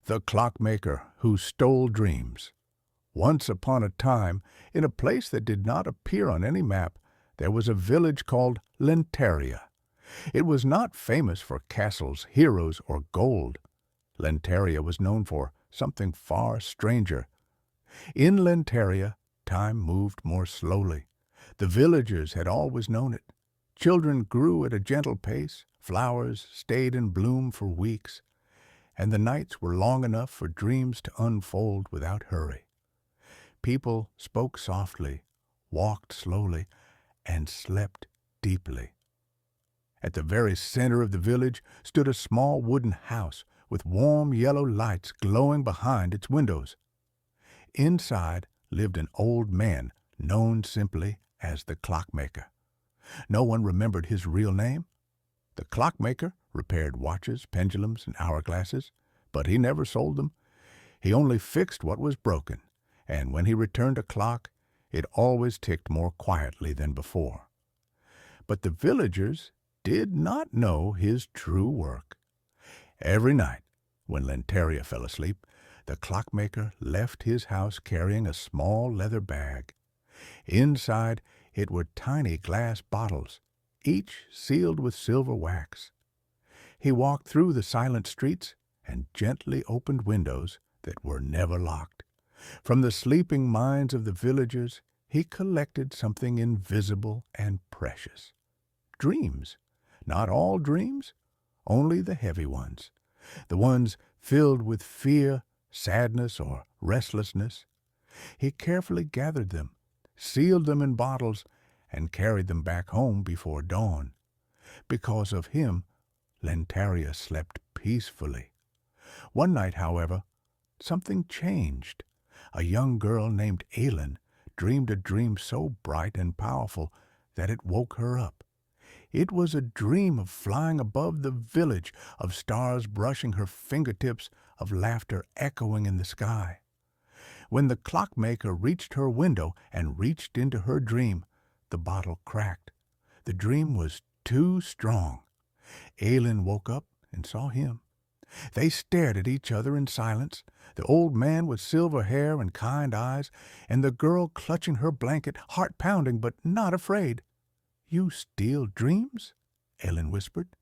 The clockmaker who stole dreams. Once upon a time, in a place that did not appear on any map, there was a village called Lenteria. It was not famous for castles, heroes, or gold. Lenteria was known for something far stranger. In Lenteria, time moved more slowly. The villagers had always known it. Children grew at a gentle pace, flowers stayed in bloom for weeks, and the nights were long enough for dreams to unfold without hurry. People spoke softly, walked slowly, and slept deeply. At the very center of the village stood a small wooden house with warm yellow lights glowing behind its windows. Inside lived an old man known simply as the clockmaker. No one remembered his real name. The clockmaker repaired watches, pendulums, and hourglasses, but he never sold them. He only fixed what was broken, and when he returned a clock, it always ticked more quietly than before. But the villagers did not know his true work. Every night, when Lenteria fell asleep, the clockmaker left his house carrying a small leather bag. Inside it were tiny glass bottles, each sealed with silver wax. He walked through the silent streets and gently opened windows that were never locked. From the sleeping minds of the villagers, he collected something invisible and precious. Dreams. Not all dreams, only the heavy ones, the ones filled with fear, sadness, or restlessness. He carefully gathered them, sealed them in bottles, and carried them back home before dawn. Because of him, Lenteria slept peacefully. One night, however, something changed. A young girl named Ailyn dreamed a dream so bright and powerful that it woke her up. It was a dream of flying above the village, of stars brushing her fingertips, of laughter echoing in the sky. When the clockmaker reached her window and reached into her dream, the bottle cracked. The dream was too strong. Ailyn woke up and saw him. They stared at each other in silence, the old man with silver hair and kind eyes, and the girl clutching her blanket, heart pounding but not afraid. "You steal dreams?" Ailyn whispered.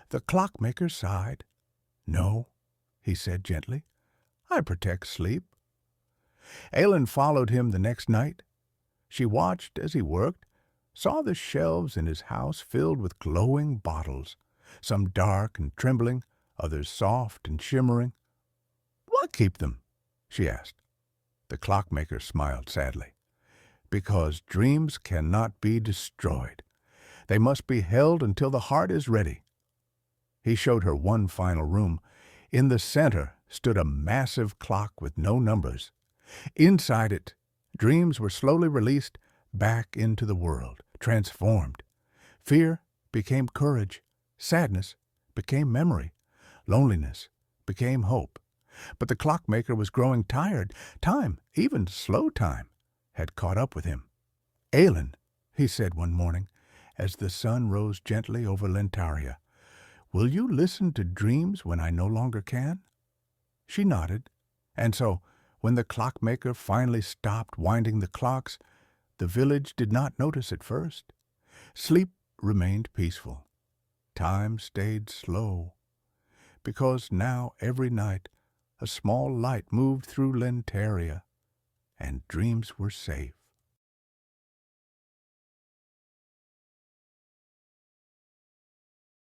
The clockmaker sighed. "No," he said gently. "I protect sleep." Ailyn followed him the next night. She watched as he worked, saw the shelves in his house filled with glowing bottles, some dark and trembling, others soft and shimmering. "Why keep them?" she asked. The clockmaker smiled sadly. "Because dreams cannot be destroyed. They must be held until the heart is ready." He showed her one final room. In the center stood a massive clock with no numbers. Inside it, dreams were slowly released back into the world, transformed. Fear became courage, sadness became memory, loneliness became hope. But the clockmaker was growing tired. Time, even slow time, had caught up with him. "Ailyn," he said one morning, as the sun rose gently over Lenteria, "will you listen to dreams when I no longer can?" She nodded, and so, when the clockmaker finally stopped winding the clocks, the village did not notice at first. Sleep remained peaceful. Time stayed slow, because now every night a small light moved through Lenteria, and dreams were safe.